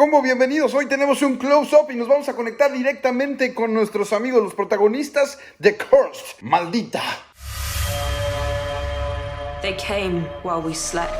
combo? Bienvenidos. Hoy tenemos un close-up y nos vamos a conectar directamente con nuestros amigos, los protagonistas de Cursed, Maldita. They came while we slept.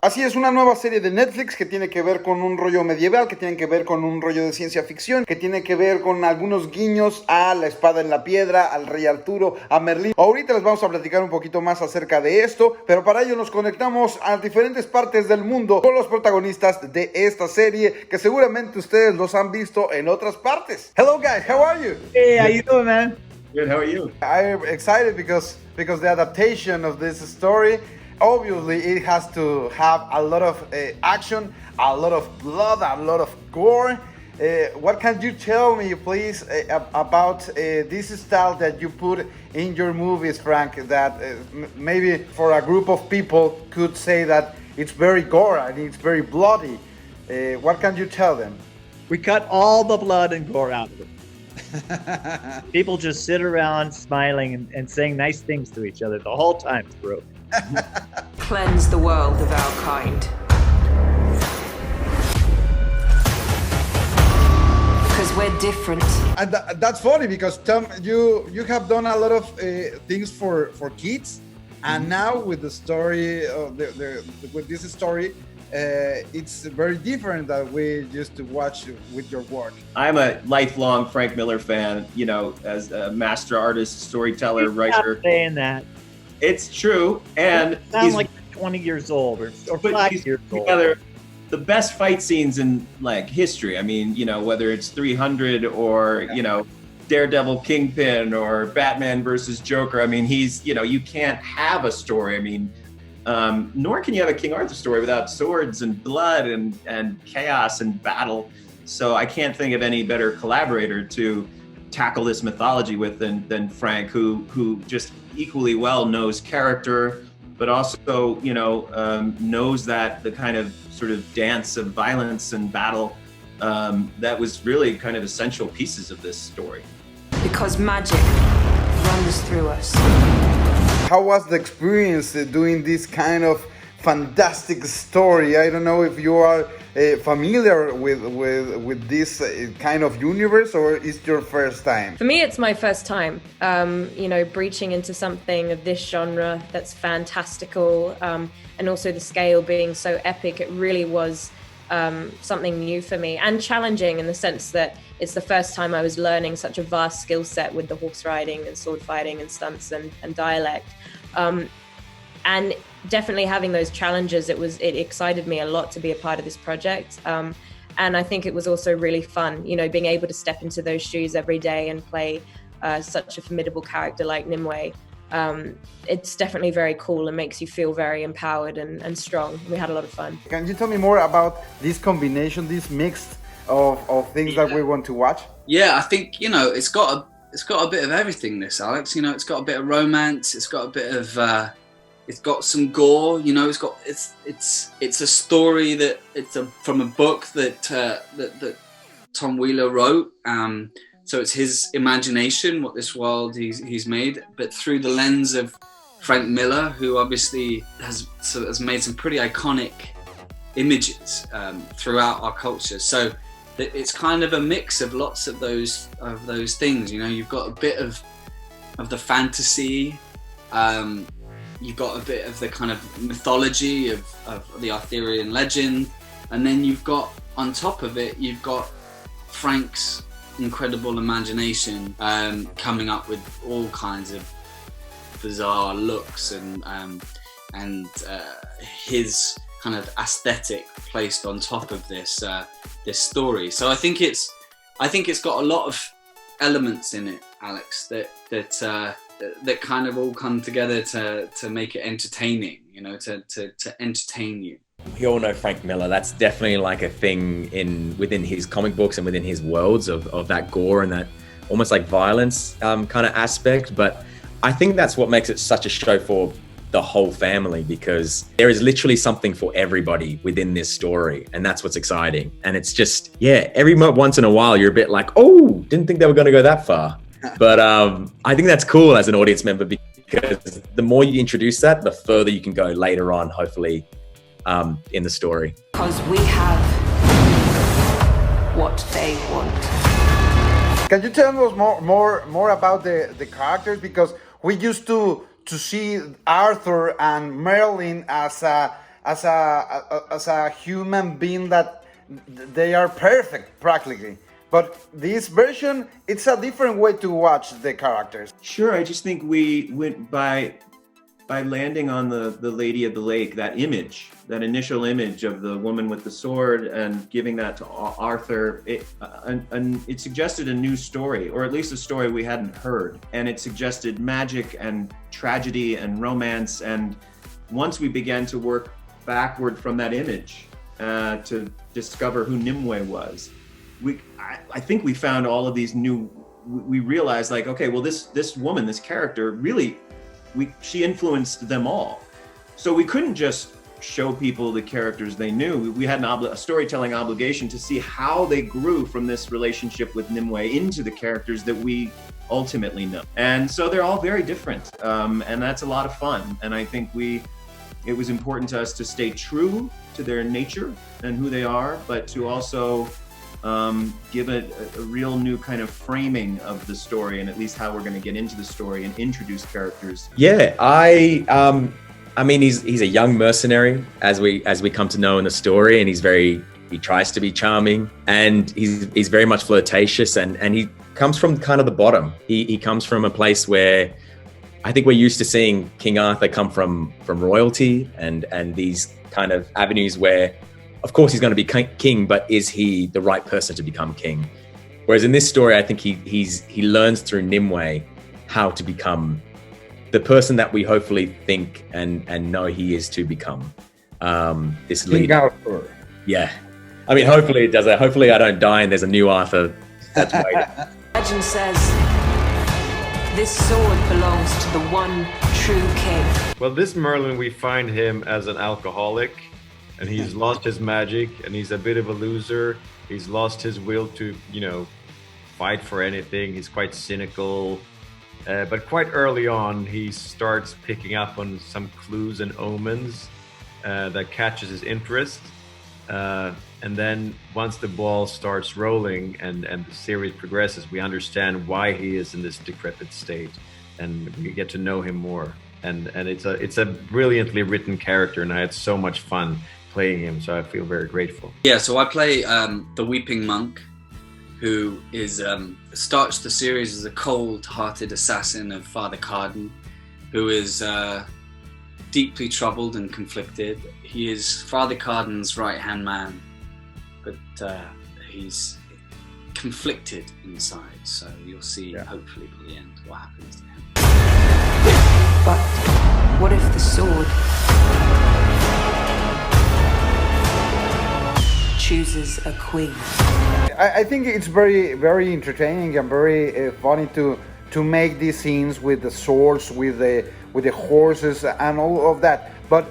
Así es, una nueva serie de Netflix que tiene que ver con un rollo medieval, que tiene que ver con un rollo de ciencia ficción, que tiene que ver con algunos guiños a La Espada en la Piedra, al Rey Arturo, a Merlín. Ahorita les vamos a platicar un poquito más acerca de esto, pero para ello nos conectamos a diferentes partes del mundo con los protagonistas de esta serie, que seguramente ustedes los han visto en otras partes. Hello guys, how are you? Hey, how you doing, man? Good, how are you? I'm excited because the adaptation of this story, obviously it has to have a lot of action, a lot of blood, a lot of gore. What can you tell me, please, about this style that you put in your movies, Frank, that maybe for a group of people could say that it's very gore and it's very bloody? What can you tell them? We cut all the blood and gore out of it. People just sit around smiling and saying nice things to each other the whole time through. Cleanse the world of our kind. Because we're different. And that's funny because Tom, you have done a lot of things for kids, and now with the story with this story, it's very different that we used to watch with your work. I'm a lifelong Frank Miller fan, you know, as a master artist, storyteller, writer. Stop saying that. It's true, and Sound like you're 20 years old or 5 years old. Together the best fight scenes in like history. I mean, you know, whether it's 300 or, you know, Daredevil Kingpin or Batman versus Joker. I mean, he's, you know, you can't have a story. I mean, nor can you have a King Arthur story without swords and blood and chaos and battle. So I can't think of any better collaborator to tackle this mythology with than Frank, who just equally well knows character, but also, you know, knows that the kind of sort of dance of violence and battle that was really kind of essential pieces of this story. Because magic runs through us. How was the experience doing this kind of fantastic story? I don't know if you are familiar with this kind of universe, or is your first time? For me, it's my first time, you know, breaching into something of this genre that's fantastical, and also the scale being so epic. It really was something new for me and challenging in the sense that it's the first time I was learning such a vast skill set with the horse riding and sword fighting and stunts and dialect. And definitely having those challenges, it excited me a lot to be a part of this project. And I think it was also really fun, you know, being able to step into those shoes every day and play such a formidable character like Nimue. It's definitely very cool and makes you feel very empowered and strong. We had a lot of fun. Can you tell me more about this combination, this mix of things that we want to watch? Yeah, I think, you know, it's got a bit of everything, this, Alex. You know, it's got a bit of romance, it's got a bit of it's got some gore, you know, it's a story that from a book that Tom Wheeler wrote. So it's his imagination, what this world he's made, but through the lens of Frank Miller, who obviously has made some pretty iconic images throughout our culture. So it's kind of a mix of lots of those things. You know, you've got a bit of the fantasy, you've got a bit of the kind of mythology of the Arthurian legend, and then you've got, on top of it, you've got Frank's incredible imagination coming up with all kinds of bizarre looks and his kind of aesthetic placed on top of this story. So I think it's got a lot of elements in it, Alex, that kind of all come together to make it entertaining, you know, to entertain you. We all know Frank Miller. That's definitely like a thing within his comic books and within his worlds of that gore and that almost like violence kind of aspect. But I think that's what makes it such a show for the whole family, because there is literally something for everybody within this story, and that's what's exciting. And it's just, yeah, every once in a while you're a bit like, oh, didn't think they were going to go that far. But I think that's cool as an audience member, because the more you introduce that, the further you can go later on, hopefully, in the story. Because we have what they want. Can you tell us more about the characters? Because we used to see Arthur and Merlin as a human being that they are perfect practically. But this version, it's a different way to watch the characters. Sure, I just think we went by landing on the Lady of the Lake, that image, that initial image of the woman with the sword, and giving that to Arthur. It suggested a new story, or at least a story we hadn't heard. And it suggested magic and tragedy and romance. And once we began to work backward from that image to discover who Nimue was, I think we found all of these new. We realized, like, okay, well, this woman, this character, really, she influenced them all. So we couldn't just show people the characters they knew. We had a storytelling obligation to see how they grew from this relationship with Nimue into the characters that we ultimately know. And so they're all very different, and that's a lot of fun. And I think it was important to us to stay true to their nature and who they are, but to also give a real new kind of framing of the story, and at least how we're going to get into the story and introduce characters. Yeah, I mean, he's a young mercenary, as we come to know in the story, and he tries to be charming, and he's very much flirtatious, and he comes from kind of the bottom. He comes from a place where I think we're used to seeing King Arthur come from royalty and these kind of avenues where, of course, he's going to be king, but is he the right person to become king? Whereas in this story, I think he learns through Nimue how to become the person that we hopefully think and know he is to become. This leader. King Arthur. Yeah. I mean, hopefully it does that. Hopefully I don't die and there's a new Arthur that's waiting. Legend says this sword belongs to the one true king. Well, this Merlin, we find him as an alcoholic, and he's lost his magic, and he's a bit of a loser. He's lost his will to, fight for anything. He's quite cynical. But quite early on, he starts picking up on some clues and omens that catches his interest. And then once the ball starts rolling and the series progresses, we understand why he is in this decrepit state, and we get to know him more. And it's a brilliantly written character, and I had so much fun playing him, so I feel very grateful. Yeah, so I play the Weeping Monk, who starts the series as a cold-hearted assassin of Father Carden, who is deeply troubled and conflicted. He is Father Carden's right-hand man, but he's conflicted inside, so you'll see, hopefully by the end, what happens to him. But what if the sword chooses a queen? I think it's very, very entertaining and very funny to make these scenes with the swords, with the horses and all of that. But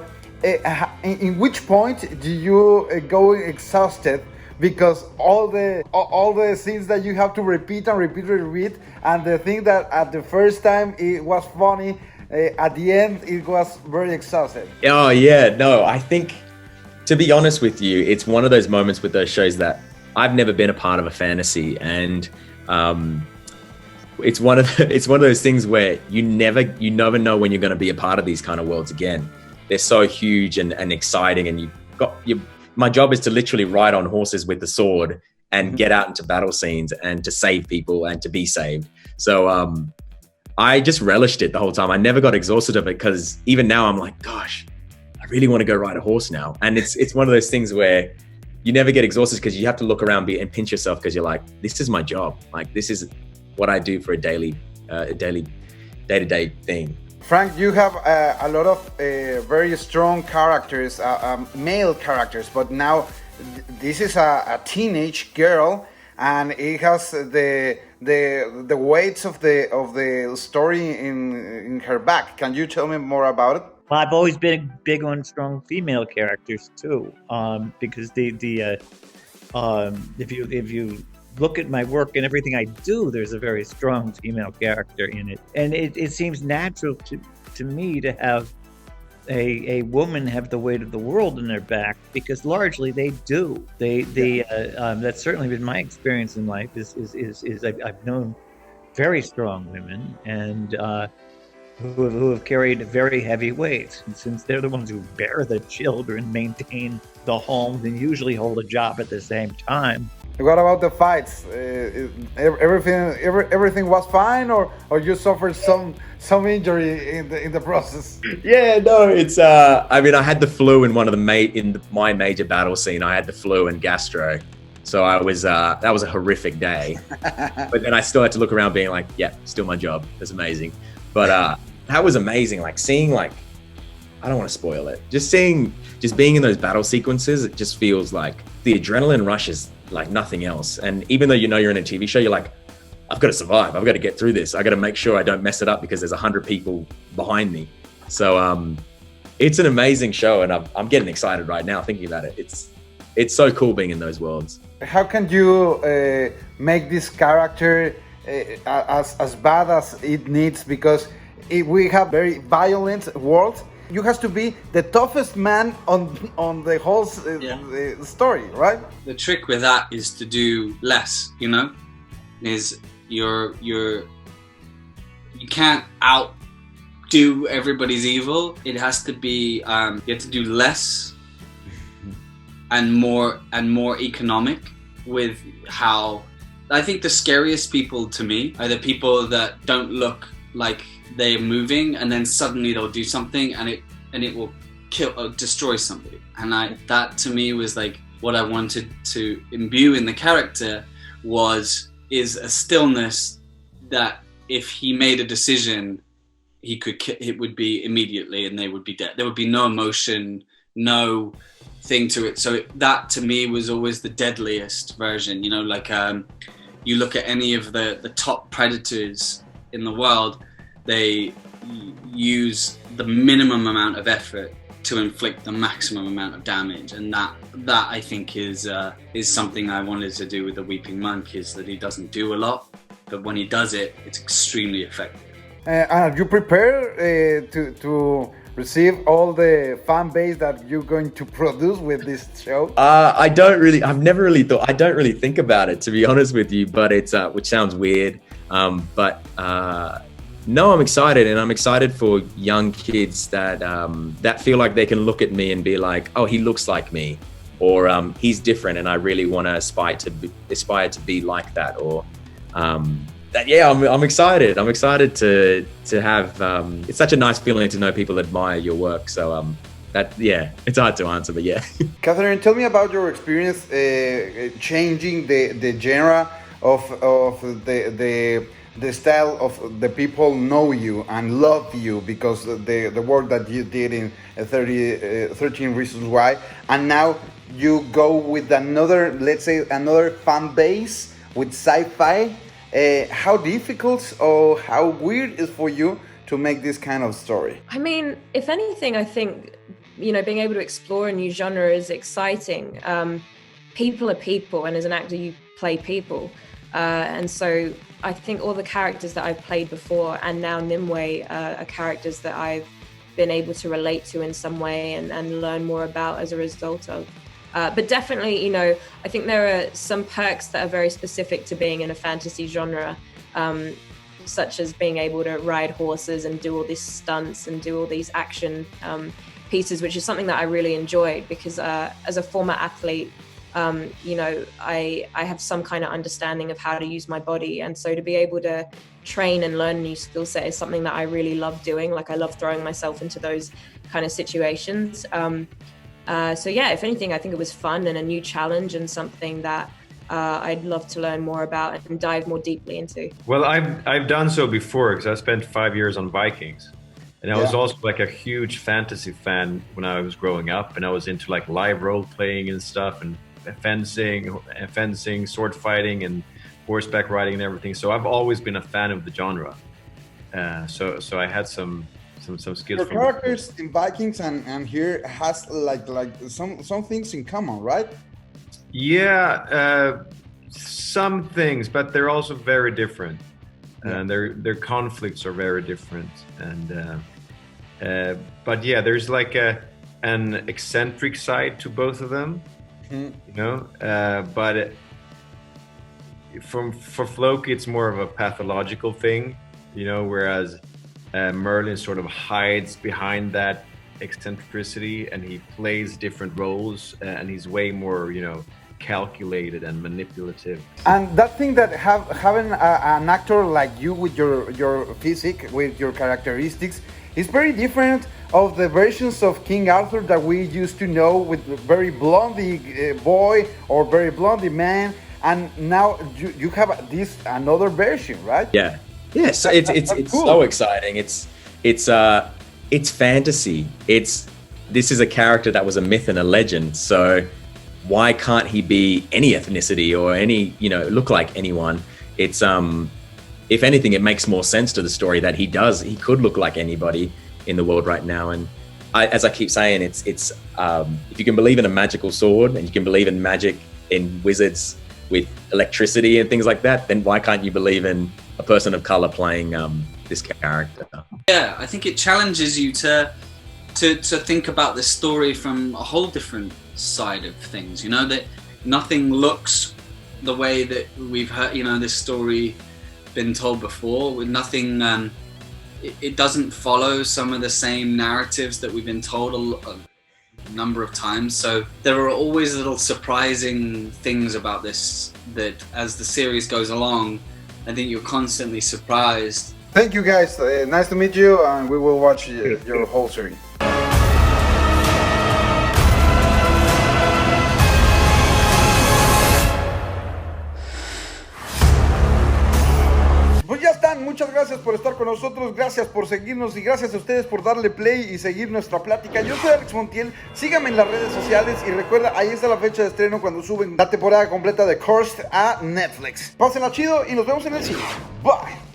in which point do you go exhausted? Because all the scenes that you have to repeat, and the thing that at the first time it was funny, at the end it was very exhausted. Oh yeah, no, I think, to be honest with you, it's one of those moments with those shows that I've never been a part of a fantasy, and it's one of those things where you never know when you're going to be a part of these kind of worlds again. They're so huge and exciting, and my job is to literally ride on horses with the sword and get out into battle scenes and to save people and to be saved. So I just relished it the whole time. I never got exhausted of it, because even now I'm like, gosh, I really want to go ride a horse now. And it's one of those things where you never get exhausted, because you have to look around and pinch yourself, because you're like, this is my job. Like, this is what I do for a daily day-to-day thing. Frank, you have a lot of very strong characters, male characters, but now this is a teenage girl, and it has the weights of the story in her back. Can you tell me more about it? Well, I've always been big on strong female characters too, because if you look at my work and everything I do, there's a very strong female character in it, and it seems natural to me to have a woman have the weight of the world in their back, because largely they do. That's certainly been my experience in life. Is I've known very strong women and who have carried very heavy weights, and since they're the ones who bear the children, maintain the homes, and usually hold a job at the same time. What about the fights? Everything was fine, or you suffered some injury in the process? Yeah, no, it's I mean, I had the flu in one of my major battle scene. I had the flu and gastro, so I was that was a horrific day. But then I still had to look around, being like, yeah, still my job. That's amazing. But that was amazing. Like seeing, like, I don't want to spoil it. Just being in those battle sequences, it just feels like the adrenaline rush is like nothing else. And even though you're in a TV show, you're like, I've got to survive. I've got to get through this. I got to make sure I don't mess it up because there's 100 people behind me. So it's an amazing show, and I'm getting excited right now thinking about it. It's so cool being in those worlds. How can you make this character as bad as it needs? Because we have very violent world. You have to be the toughest man on the whole story, right? The trick with that is to do less, you know? Is you can't outdo everybody's evil. It has to be, you have to do less and more economic with how. I think the scariest people to me are the people that don't look like they're moving, and then suddenly they'll do something and it will kill or destroy somebody. And that to me was like what I wanted to imbue in the character is a stillness that if he made a decision, it would be immediately and they would be dead. There would be no emotion, no thing to it. So that to me was always the deadliest version. You know, like you look at any of the top predators in the world, they use the minimum amount of effort to inflict the maximum amount of damage, and that I think is something I wanted to do with the Weeping Monk, is that he doesn't do a lot, but when he does it, it's extremely effective. Are you prepared to receive all the fan base that you're going to produce with this show? I don't really think about it, to be honest with you, but it's which sounds weird, but no, I'm excited, and I'm excited for young kids that feel like they can look at me and be like, oh, he looks like me, or he's different, and I really want to aspire to be like that, or that. Yeah, I'm excited. I'm excited to have. It's such a nice feeling to know people admire your work. So it's hard to answer, but yeah. Katherine, tell me about your experience changing the genre of the style of the people know you and love you because the work that you did in 13 Reasons Why, and now you go with another fan base with sci-fi. How difficult or how weird is for you to make this kind of story? I mean, if anything, I think, being able to explore a new genre is exciting. People are people, and as an actor, you play people. And so I think all the characters that I've played before and now Nimue are characters that I've been able to relate to in some way and learn more about as a result of. But definitely, I think there are some perks that are very specific to being in a fantasy genre, such as being able to ride horses and do all these stunts and do all these action pieces, which is something that I really enjoyed because as a former athlete, I have some kind of understanding of how to use my body. And so to be able to train and learn a new skill set is something that I really love doing. Like I love throwing myself into those kind of situations. So yeah, if anything, I think it was fun and a new challenge and something that I'd love to learn more about and dive more deeply into. Well, I've done so before because I spent 5 years on Vikings. And I was also like a huge fantasy fan when I was growing up, and I was into like live role playing and stuff, and fencing, sword fighting, and horseback riding and everything. So I've always been a fan of the genre. So I had some skills. Your characters in Vikings and here has like some things in common, right? Yeah, some things, but they're also very different. And their conflicts are very different, But yeah, there's like an eccentric side to both of them, you know. But for Floki, it's more of a pathological thing, you know, whereas Merlin sort of hides behind that eccentricity, and he plays different roles, and he's way more, you know, calculated and manipulative. And that thing that having an actor like you with your physique, with your characteristics, is very different of the versions of King Arthur that we used to know, with very blondie boy or very blondie man, and now you have this another version, right? Yeah. So it's cool. So exciting. It's fantasy. This is a character that was a myth and a legend. So why can't he be any ethnicity or any, you know, look like anyone? It's if anything, it makes more sense to the story that he could look like anybody in the world right now. And as I keep saying, it's if you can believe in a magical sword and you can believe in magic, in wizards with electricity and things like that, then why can't you believe in a person of color playing this character? Yeah, I think it challenges you to think about this story from a whole different side of things, you know, that nothing looks the way that we've heard, you know, this story been told before, with nothing, it doesn't follow some of the same narratives that we've been told a number of times. So there are always little surprising things about this that as the series goes along, I think you're constantly surprised. Thank you guys, nice to meet you, and we will watch your whole series. Pues ya están, muchas gracias por estar con nosotros, gracias por seguirnos y gracias a ustedes por darle play y seguir nuestra plática. Yo soy Alex Montiel, síganme en las redes sociales y recuerda, ahí está la fecha de estreno cuando suben la temporada completa de Cursed a Netflix. Pásenla chido y nos vemos en el cine. Bye.